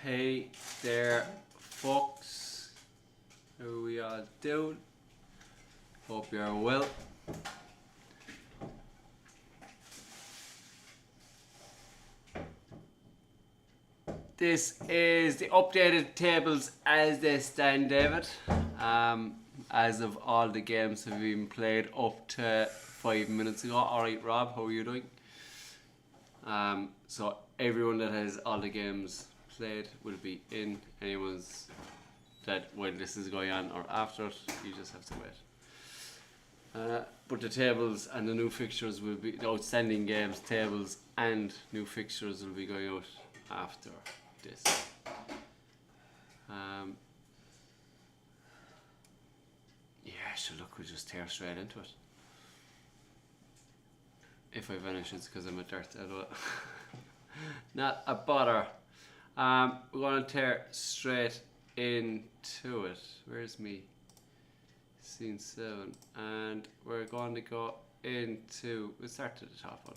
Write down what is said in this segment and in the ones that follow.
Hey there, folks. How are we all doing? Hope you're well. This is the updated tables as they stand, David. As of all the games have been played up to 5 minutes ago. Alright, Rob, how are you doing? So everyone that has all the games played will be in. Anyone's that when this is going on or after it, you just have to wait. But the tables and the new fixtures will be, the outstanding games, tables and new fixtures will be going out after this. Yeah, so look, we'll just tear straight into it. If I vanish, it's because I'm a dirt. Not a bother. We're going to tear straight into it. Where's me? Scene 7. And we're going to go into, we'll start at the top one.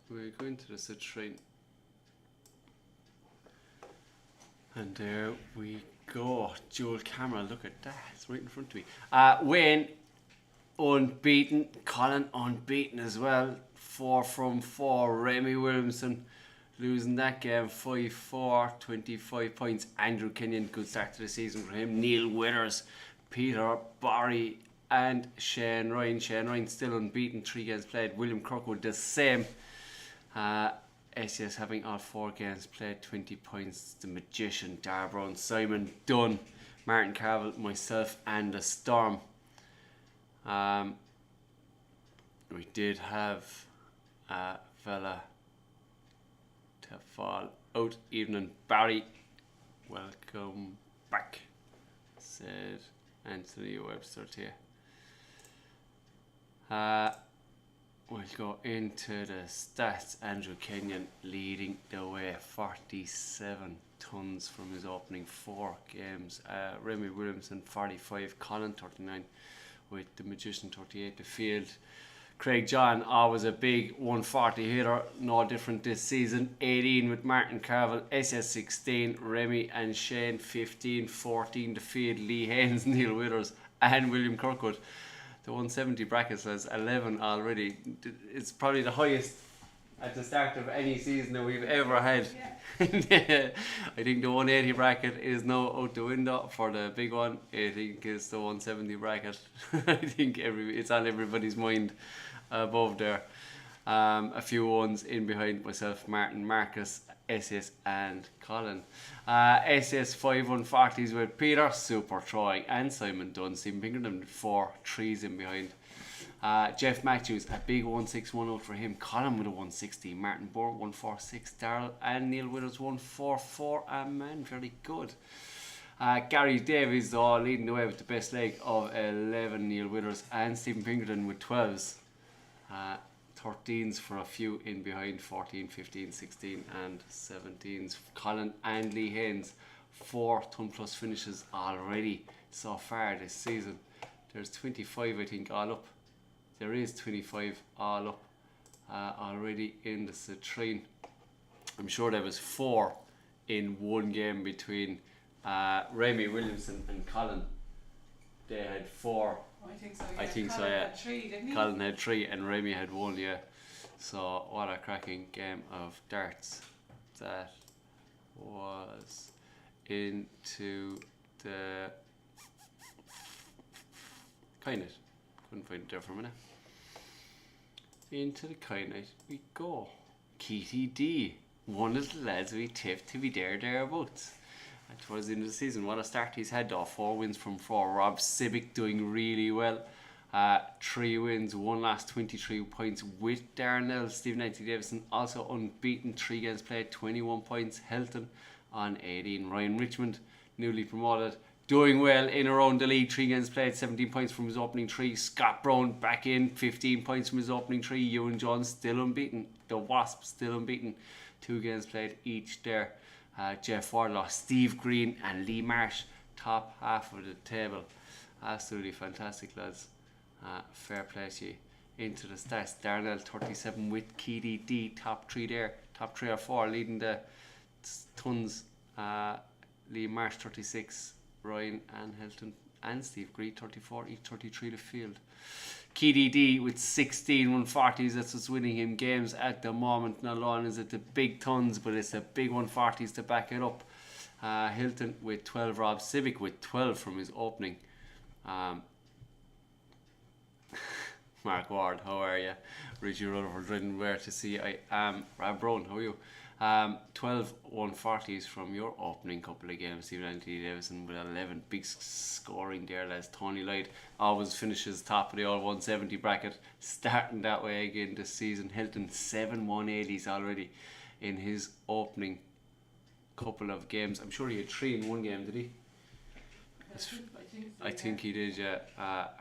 We're going to the citrine. And there we go. Dual camera, look at that. It's right in front of me. Wayne, unbeaten. Colin, unbeaten as well. 4 from 4. Raymie Williamson losing that game 5-4, 25 points. Andrew Kenyon, good start to the season for him. Neil Withers, Peter Barry, and Shane Ryan. Shane Ryan still unbeaten, 3 games played. William Kirkwood the same. ESIAS having all 4 games played, 20 points. The Magician, Dar Brown, Simon Dunn, Martin Carville, myself, and the Storm. We did have a fella to fall out. Evening, Barry. Welcome back, said Anthony Webster to you. We'll go into the stats. Andrew Kenyon leading the way, 47 tons from his opening 4 games. Raymie Williamson 45, Colin 39, with the Magician 38 the field. Craig John, always a big 140 hitter, no different this season. 18 with Martin Carville, ESIAS 16, Raymie and Shane 15, 14 the field. Lee Haynes, Neil Withers, and William Kirkwood. The 170 bracket says 11 already. It's probably the highest at the start of any season that we've ever had. Yeah. I think the 180 bracket is now out the window for the big one. I think it's the 170 bracket. I think it's on everybody's mind above there. A few ones in behind myself, Martin, Marcus, ESIAS and Colin. ESIAS 5 140s with Peter, Super Troy and Simon Dunn. Stephen Pinkerton with 4 3s in behind. Jeff Matthews, a big 161 out for him. Colin with a 160. Martin Bohr 146. Darrell and Neil Withers 144. Man, very good. Gary Davies though leading the way with the best leg of 11. Neil Withers and Stephen Pinkerton with 12s. 13s for a few in behind, 14, 15, 16 and 17s. Colin and Lee Haynes, 4 ton plus finishes already so far this season. There's 25 I think all up. There is 25 all up already in the citrine. I'm sure there was 4 in one game between Raymie Williamson and Colin. They had 4. I think so, yeah. Had 3, didn't he? Colin had 3 and Raymie had 1, yeah. So what a cracking game of darts that was. Into the Kynite. Couldn't find it there for a minute. Into the Kynite we go. GKT, one of the lads we tipped to be thereabouts. Towards the end of the season, what a start he's had though. 4 wins from 4. Rob Civic doing really well. 3 wins, 1 loss, 23 points with Darnell. Stephen Nancy Davison also unbeaten, 3 games played, 21 points. Helton on 18. Ryan Richmond, newly promoted, doing well in around the league. 3 games played, 17 points from his opening 3. Scott Brown back in, 15 points from his opening 3. Ewan Jones still unbeaten. The Wasp still unbeaten, 2 games played each there. Jeff Wardlaw, Steve Green and Lee Marsh, top half of the table. Absolutely fantastic lads. Fair play to you. into the stats. Darnell 37 with KDD, top 3 there. Top 3 or 4 leading the tons. Liam Marsh 36, Ryan and Hilton and Steve Greed 34, each 33 to field. KDD with 16 140s, that's what's winning him games at the moment. Not only is it the big tons, but it's the big 140s to back it up. Hilton with 12, Rob Civic with 12 from his opening. Mark Ward, how are you? Richie Rutherford, ridden where to see I am. Rob Brown, how are you? 12 140s from your opening couple of games. Stephen Anthony Davison with 11. Big scoring there, lads. Tony Light always finishes top of the all 170 bracket, starting that way again this season. Hilton 7 180s already in his opening couple of games. I'm sure he had 3 in one game, did he? I think he did, yeah.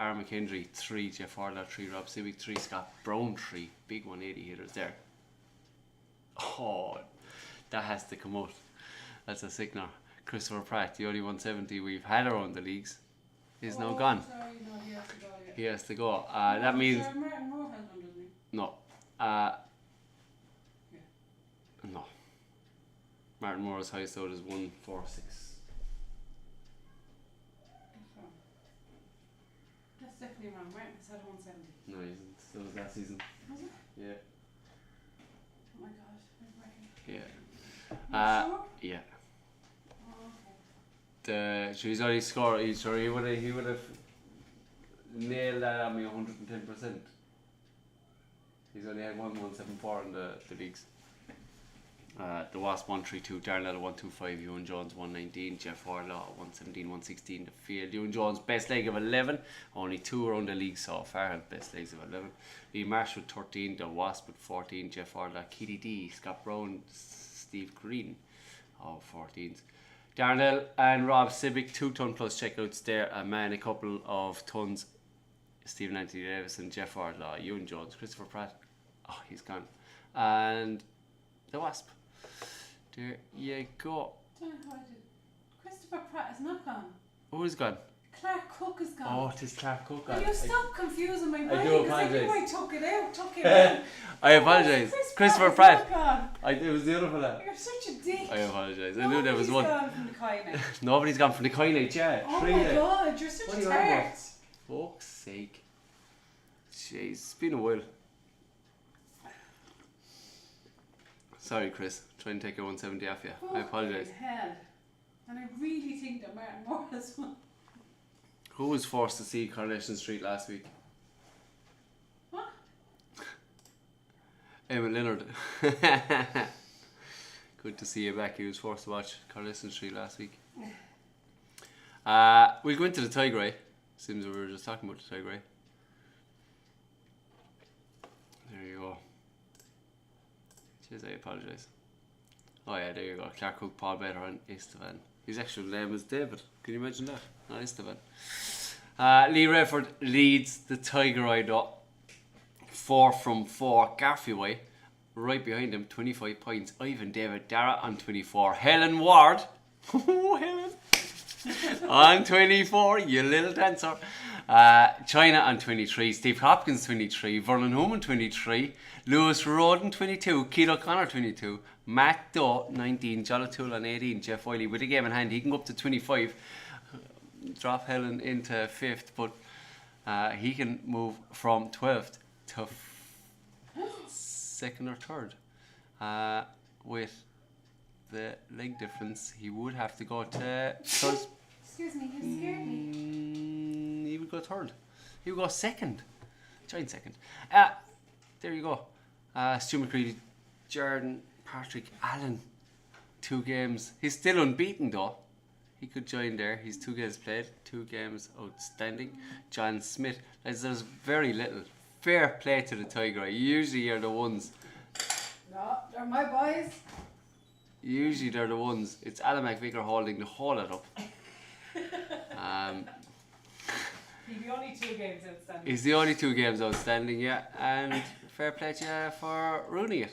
Aaron McKendry 3, Jeff Orla 3, Rob Civic 3, Scott Brown 3. Big 180 hitters there. Oh, that has to come out. That's a sickener. Christopher Pratt, the only 170 we've had around the leagues, is now gone. Sorry, no, he has to go, yeah. He has to go. That means... Sure, Martin Moore has one, doesn't he? No. Yeah. No. Martin Moore's highest out is 146. That's definitely wrong. Martin's had 170. No, he isn't. That was last season. Was it? Yeah. Oh my god, where's Martin? Yeah. Are you sure? Yeah. Oh, okay. So he's already scored. He would have nailed that at me 110%. He's only had 174 in the leagues. The Wasp 132, Darnell 125, Ewan Jones 119, Jeff Orlaw 117, 116 the field. Ewan Jones best leg of 11, only 2 around the league so far, best legs of 11. Lee Marsh with 13, the Wasp with 14, Jeff Orlaw, KDD, Scott Brown, Steve Green, all 14s. Darnell and Rob Civic, 2 ton plus checkouts there, a man, a couple of tons. Stephen Anthony Davison, Jeff Orlaw, Ewan Jones, Christopher Pratt, oh he's gone, and the Wasp. There you go. Don't know how I did. Christopher Pratt is not gone. Who's gone? Clark Cook is gone. Oh, it is Clark Cook. Will you stop confusing my mind? do Because I think apologise. I took it out, took it out. I apologise. Christopher is Pratt. not gone. It was the other fella. You're such a dick. I apologise. I knew there was one. Nobody's gone from the Kine. Nobody's gone from the coinage, yeah. Oh 3 my there. god, you're such What a are you on about? tart. Fuck's sake. Jeez, it's been a while. Sorry, Chris. Try and take a 170 off you. I apologise. Fucking hell. And I really think that Martin Moore has one. Who was forced to see Coronation Street last week? What? Emma Leonard. Good to see you back. He was forced to watch Coronation Street last week. We'll go into the Tiger Eye. Seems we were just talking about the Tiger Eye. There you go. Jeez, I apologise. Oh yeah, there you go. Clark Cook, Paul Better and Estevan. His actual name is David. Can you imagine that? Not Estevan. Lee Redford leads the Tiger Eye though. 4 from 4. Garfield Way right behind him, 25 points. Ivan David Dara on 24. Helen Ward. Oh, Helen. On 24, you little dancer. China on 23, Steve Hopkins 23, Vernon Human 23, Lewis Roden 22, Keith O'Connor 22, Matt Doe 19, John O'Toole on 18, Jeff Wiley with a game in hand, he can go up to 25, drop Helen into 5th, but he can move from 12th to 2nd or 3rd. With the leg difference, he would have to go to Excuse me, you scared me. he would go 3rd. He would go 2nd. Join 2nd. There you go. Stu McCready, Jordan, Patrick, Allen. 2 games. He's still unbeaten though. He could join there. He's 2 games played, 2 games outstanding. John Smith. There's very little. Fair play to the Tiger Eye. Usually you're the ones. No, they're my boys. Usually they're the ones. It's Alan McVicker holding the whole lot up. He's the only 2 games outstanding. He's the only 2 games outstanding, yeah. And fair play to you for ruining it.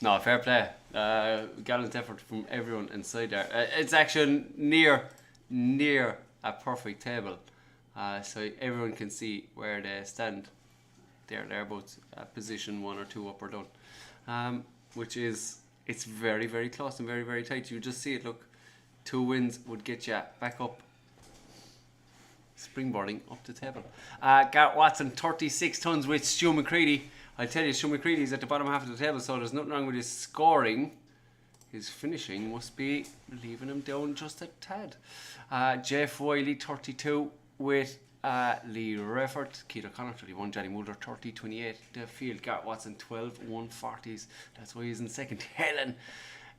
No, fair play. Gallant effort from everyone inside there. It's actually near a perfect table, so everyone can see where they stand. They're both position 1 or 2 up or down, which is, it's very, very close and very, very tight. You just see it, look, 2 wins would get you back up, springboarding up the table. Garrett Watson 36 tons with Stu McCready. I tell you, Stu McCready's at the bottom half of the table, so there's nothing wrong with his scoring. His finishing must be leaving him down just a tad. Jeff Wiley 32 with Lee Reffert, Keith O'Connor 31, Johnny Mulder 30, 28. The field, Garrett Watson 12, 140s. That's why he's in second. Helen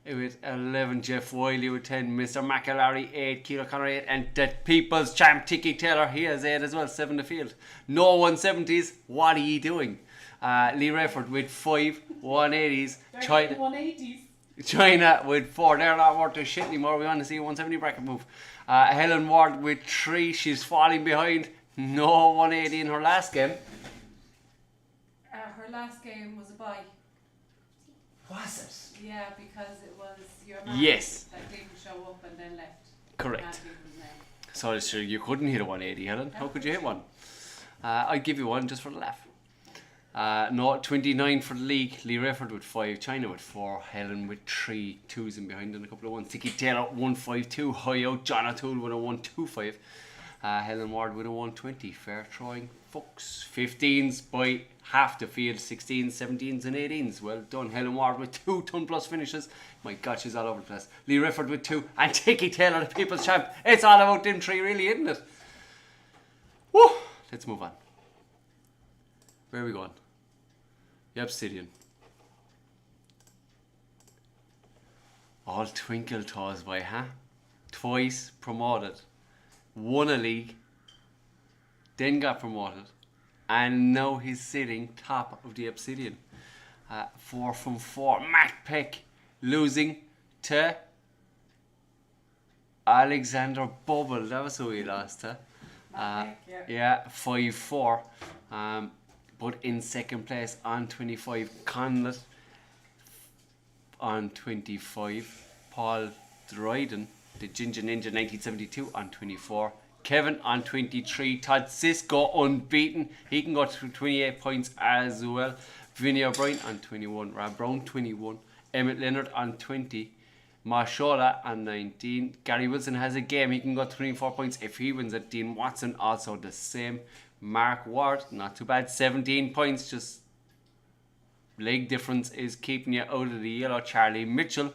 with 11, Jeff Wiley with 10, Mr. McAlary 8, Keith O'Connor 8, and the people's champ Tiki Taylor, he has 8 as well, 7 the field. No 170s, what are you doing? Lee Reffert with 5, 180s. They're 180s. China with 4. They're not worth their shit anymore. We want to see a 170 bracket move. Helen Ward with 3. She's falling behind. No 180 in her last game. Her last game was a bye. Was it? Yeah, because it was your man Yes. that didn't show up and then left. Correct. Matthew was there. So it's true, you couldn't hit a 180, Helen. How could you hit one? I'd give you one just for the laugh. No, 29 for the league. Lee Refford with 5, China with 4, Helen with 3, 2s in behind and a couple of 1s. Tiki Taylor 152, high out. John O'Toole with a 125. Helen Ward with a 120. Fair throwing, folks. 15s by half the field, 16s, 17s, and 18s. Well done. Helen Ward with 2 ton plus finishes. My God, she's all over the place. Lee Refford with 2, and Tiki Taylor, the people's champ. It's all about them 3, really, isn't it? Woo! Let's move on. Where are we going? The Obsidian. All twinkle toes by, huh? Twice promoted. Won a league. Then got promoted. And now he's sitting top of the Obsidian. 4 from 4. Matt Peck losing to Alexander Bubble. That was who he lost to. Peck, Yeah, 5-4. But in second place on 25, Conlett on 25, Paul Dryden, the Ginger Ninja 1972 on 24, Kevin on 23, Todd Cisco unbeaten, he can go to 28 points as well, Vinny O'Brien on 21, Rob Brown 21, Emmett Leonard on 20, Marshola on 19, Gary Wilson has a game, he can go 24 points if he wins it. Dean Watson also the same. Mark Ward, not too bad, 17 points, just leg difference is keeping you out of the yellow. Charlie Mitchell,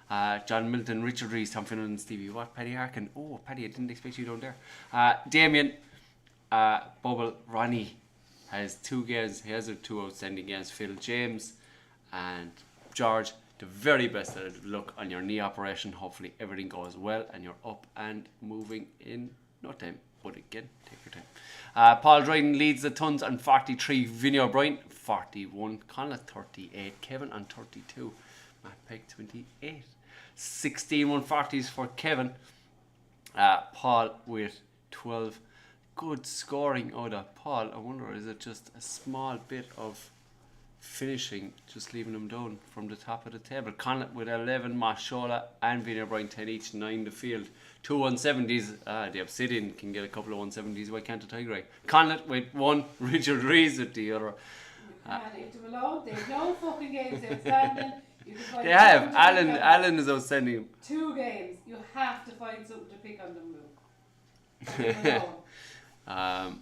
John Milton, Richard Rees, Tom Finnan and Stevie Watt, Paddy Harkin. Oh, Paddy, I didn't expect you down there. Damien, Bubble, Ronnie has 2 games. He has 2 outstanding games. Phil James and George, the very best of luck on your knee operation. Hopefully everything goes well and you're up and moving in no time. But again, take your time. Paul Dryden leads the tons on 43. Vinny O'Brien 41. Conlett 38. Kevin on 32. Matt Peck 28. 16 140s for Kevin. Paul with 12. Good scoring out of Paul. I wonder, is it just a small bit of finishing, just leaving him down from the top of the table? Conlett with 11, Marshola and Vinny O'Brien 10 each, 9 the field. 2 170s. The Obsidian can get a couple of 170s. Why can't the Tiger? Conlett with 1, Richard Rees with the other. You can't leave them alone. They have no fucking games outstanding. You can find They have. something to pick on. Alan is outstanding. 2 games. You have to find something to pick on them, Luke. Leave them alone.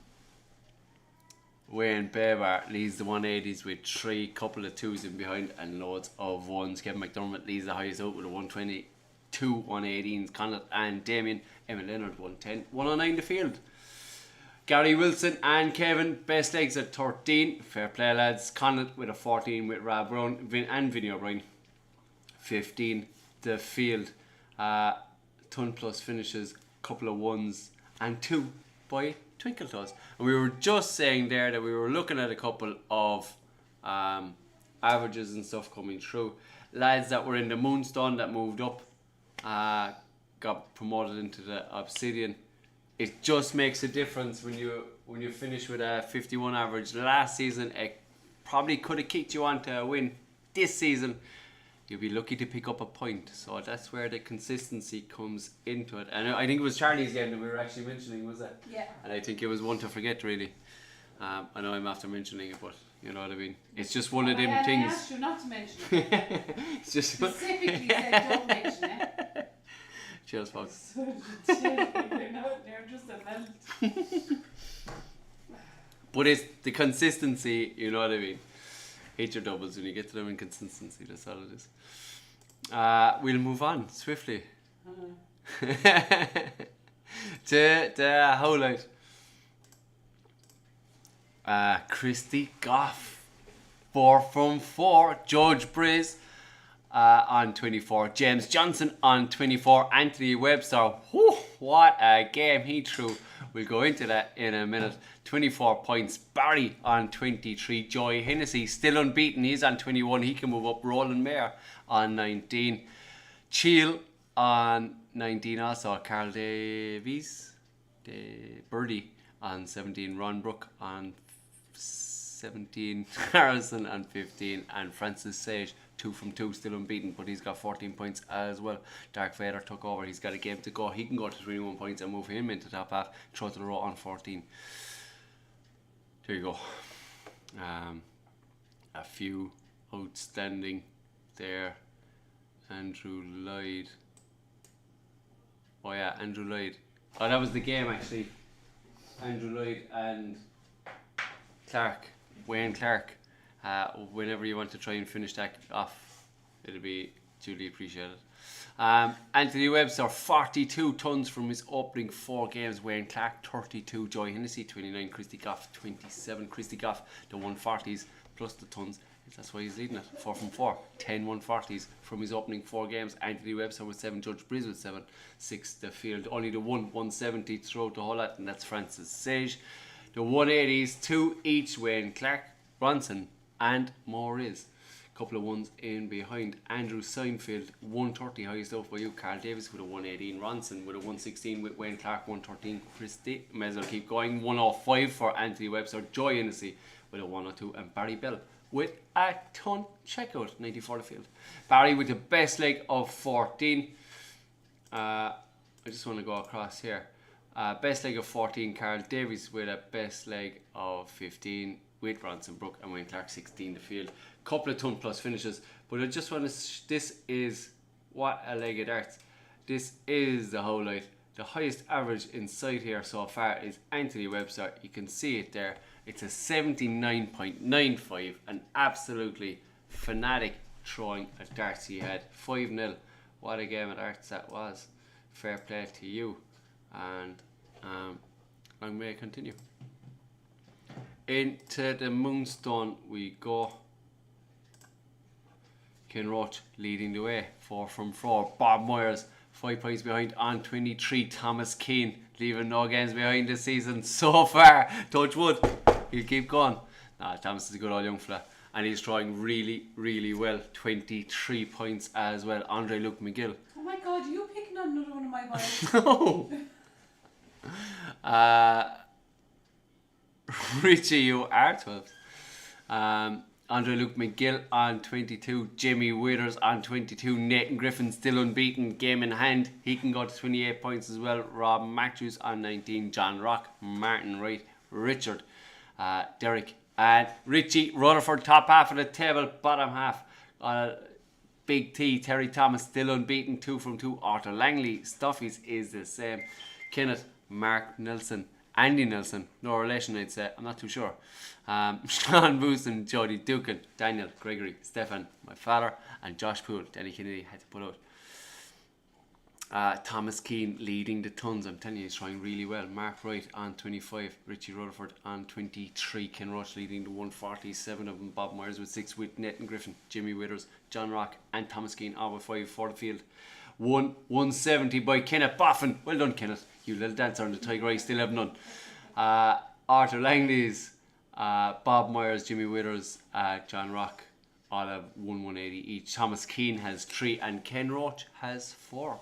Wayne Bevar leads the 180s with 3, couple of 2s in behind and loads of 1s. Kevin McDermott leads the highest out with a 120, 2 118s. Conlett and Damien, Emma Leonard 110, 109 the field. Gary Wilson and Kevin, best legs at 13. Fair play, lads. Conlett with a 14 with Rob Brown and Vinny O'Brien. 15 the field. Ton plus finishes, couple of 1s and 2 by Twinkle Toes. And we were just saying there that we were looking at a couple of averages and stuff coming through. Lads that were in the Moonstone that moved up, got promoted into the Obsidian. It just makes a difference when you finish with a 51 average last season. It probably could have kicked you on to a win this season. you'll be lucky to pick up a point. So that's where the consistency comes into it. And I think it was Charlie's game that we were actually mentioning, was it? Yeah. And I think it was one to forget, really. I know I'm after mentioning it, but you know what I mean. It's just one of them I things. asked you not to mention it. It's just Specifically said don't mention it. Cheers, folks. They're just a melt. But it's the consistency, you know what I mean. Hate your doubles when you get to them in consistency. That's all it is. We'll move on swiftly to the highlight. Christy Goff, 4 from 4. George Briz on 24. James Johnson on 24. Anthony Webster, whew, what a game he threw. We'll go into that in a minute. 24 points. Barry on 23. Joy Hennessy still unbeaten. He's on 21. He can move up. Roland Mayer on 19. Cheel on 19 also. Carl Davies, Birdie on 17. Ron Brook on 17. Harrison on 15. And Francis Sage, 2 from 2, still unbeaten, but he's got 14 points as well. Dark Vader took over. He's got a game to go. He can go to 21 points and move him into top half. Throw to the row on 14. There you go. A few outstanding there. Andrew Lloyd. Oh yeah, Andrew Lloyd. Oh, that was the game actually. Andrew Lloyd and Clark, Wayne Clark. Whenever you want to try and finish that off, it'll be duly appreciated. Anthony Webster, 42 tons from his opening 4 games. Wayne Clark, 32. Joy Hennessy, 29. Christy Goff, 27. Christy Goff, the 140s plus the tons. That's why he's leading it. 4 from 4. 10 140s from his opening 4 games. Anthony Webster with 7. Judge Briz with 7. 6 the field. Only the 170 throughout the whole lot, and that's Francis Sage. The 180s, 2 each. Wayne Clark, Bronson, and Maurice. Couple of ones in behind. Andrew Seinfeld, 130, highest out by you. Carl Davis with a 118. Ronson with a 116 with Wayne Clark, 113. Christie, may as well keep going. 105 for Anthony Webster. Joy Hennessy with a 102. And Barry Bell with a ton. Check out 94 the field. Barry with the best leg of 14. I just want to go across here. Best leg of 14. Carl Davies with a best leg of 15. With Bronson Brook and Wayne Clark 16 the field. Couple of ton plus finishes, but I just want to this is what a leg of darts. This is the highlight. The highest average inside here so far is Anthony Webster. You can see it there. It's a 79.95. An absolutely fanatic throwing at darts he had. 5-0. What a game of darts that was. Fair play to you, and long may it continue. Into the Moonstone we go. Ken Roach leading the way, 4 from 4. Bob Myers 5 points behind on 23. Thomas Keane leaving no games behind this season so far. Touch wood, he'll keep going. Thomas is a good old young fella, and he's throwing really, really well. 23 points as well. Andre Luke McGill. Oh my god, you picking on another one of my boys. No. Richie, you are 12. Andre Luke McGill on 22. Jimmy Withers on 22. Nathan Griffin still unbeaten, game in hand. He can go to 28 points as well. Rob Matthews on 19. John Rock, Martin Wright, Richard, Derek, and Richie Rutherford, top half of the table, bottom half. Big T, Terry Thomas still unbeaten, 2 from 2. Arthur Langley, Stuffies is the same. Kenneth, Mark Nelson, Andy Nelson, no relation I'd say, I'm not too sure. Sean Booson, Jody Dukin, Daniel, Gregory, Stefan, my father, and Josh Poole. Danny Kennedy had to put out. Thomas Keane leading the tons. I'm telling you, he's trying really well. Mark Wright on 25. Richie Rutherford on 23. Ken Rush leading the 147 of them. Bob Myers with 6 with Nathan Griffin, Jimmy Withers, John Rock, and Thomas Keane all with 5 for the field. 170 by Kenneth Boffin. Well done, Kenneth. You little dancer on the Tiger Eye, still have none. Arthur Langley's, Bob Myers, Jimmy Withers, John Rock, all have 180 each. Thomas Keane has 3 and Ken Roach has 4.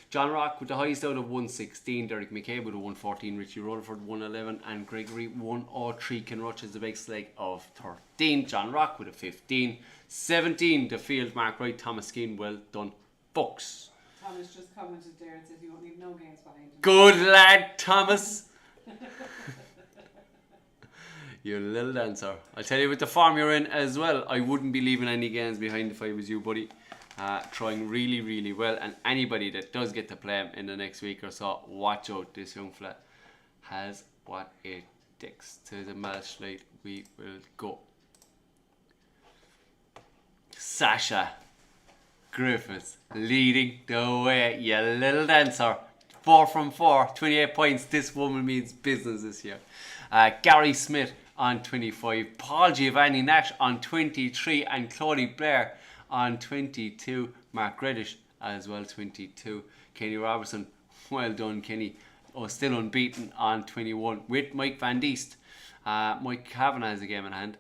John Rock with the highest out of 116, Derek McCabe with a 114, Richie Rutherford 111, and Gregory 103. Ken Ruch is the big leg of 13. John Rock with a 15. 17, the field, Mark Wright, Thomas Skeen, well done, folks. Thomas just commented there and said he won't leave no games behind him. Good lad, Thomas. You little dancer. I'll tell you, with the form you're in as well, I wouldn't be leaving any games behind if I was you, buddy. Trying really, really well, and anybody that does get to play him in the next week or so, watch out. This young fella has what it takes. To the match light we will go. Sasha Griffiths leading the way, you little dancer. 4 from 4, 28 points. This woman means business this year. Gary Smith on 25, Paul Giovanni Nash on 23, and Claudie Blair on 22. Mark Reddish as well, 22. Kenny Robertson, well done Kenny. Still unbeaten on 21 with Mike Van Diest. Mike Kavanagh has a game in hand.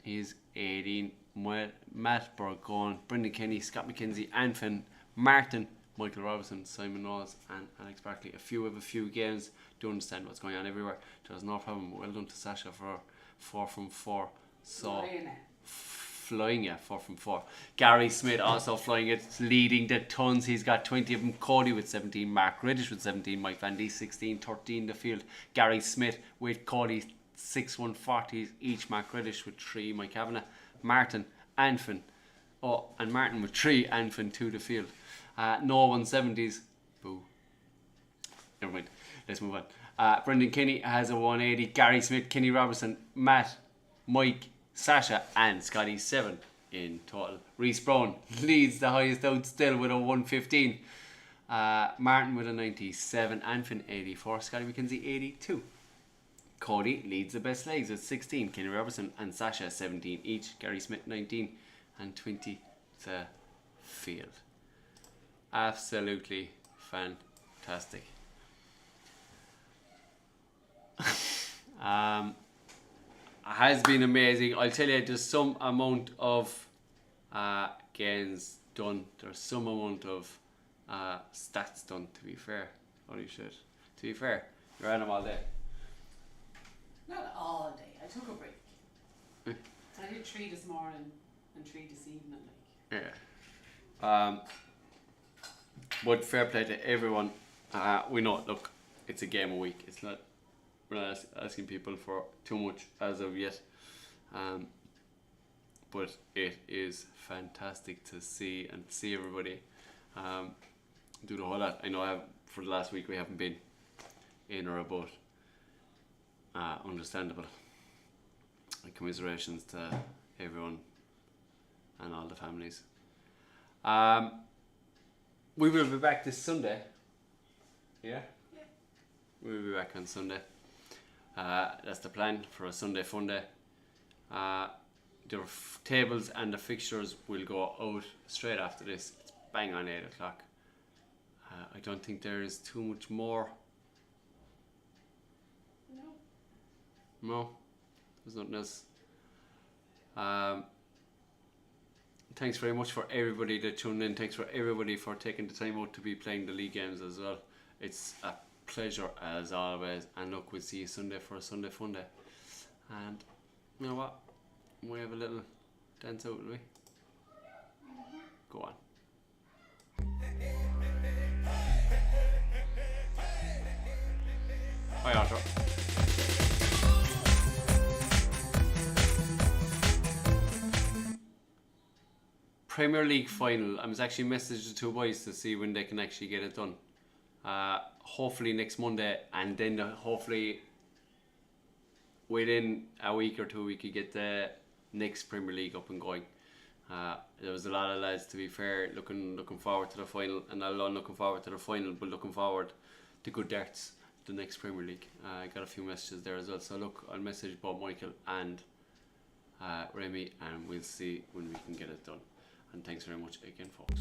He's 18. Matt Burgoyne, Brendan Kenny, Scott McKenzie, Anfin, Martin, Michael Robinson, Simon Knowles, and Alex Barkley. A few games. Don't understand what's going on everywhere. There's no problem. Well done to Sasha for 4 from 4. So flying, 4 from 4. Gary Smith also flying it, leading the tons. He's got 20 of them. Cody with 17, Mark Reddish with 17, Mike Van Diest 16, 13 the field. Gary Smith with Cody 6 140s each. Mark Reddish with 3, Mike Kavanagh, Martin, Anfin. And Martin with 3, Anfin 2 the field. No 170s. Boo. Never mind. Let's move on. Brendan Kenny has a 180. Gary Smith, Kenny Robertson, Matt, Mike, Sasha, and Scotty 7 in total. Reese Brown leads the highest out still with a 115. Martin with a 97. Anfin 84. Scotty McKenzie 82. Cody leads the best legs with 16. Kenny Robertson and Sasha 17 each. Gary Smith 19 and 20 to field. Absolutely fantastic. Has been amazing. I'll tell you, there's some amount of gains done. There's some amount of stats done, to be fair. Holy shit. To be fair, you're at them all day. Not all day. I took a break. I did 3 this morning and 3 this evening. Yeah. But fair play to everyone. We know, look, it's a game a week. It's not, we're not asking people for too much as of yet. But it is fantastic to see everybody do the whole lot. I know for the last week we haven't been in or about. Understandable. Commiserations to everyone and all the families. We will be back this Sunday. Yeah? Yeah. We'll be back on Sunday. That's the plan for a Sunday fun day. The tables and the fixtures will go out straight after this. It's bang on 8 o'clock. I don't think there is too much more. No, there's nothing else. Thanks very much for everybody that tuned in. Thanks for everybody for taking the time out to be playing the league games as well. It's a pleasure as always. And look, we'll see you Sunday for a Sunday fun day. And you know what? We have a little dance out, will we? Go on. Hi, Arthur. Premier League final. I was actually messaging the 2 boys to see when they can actually get it done. Hopefully next Monday, and then hopefully within a week or 2 we could get the next Premier League up and going. There was a lot of lads, to be fair, looking forward to the final, and not alone looking forward to the final, but looking forward to good darts, the next Premier League. I got a few messages there as well. So look, I'll message Bob Michael and RAYMIE, and we'll see when we can get it done. And thanks very much again, folks.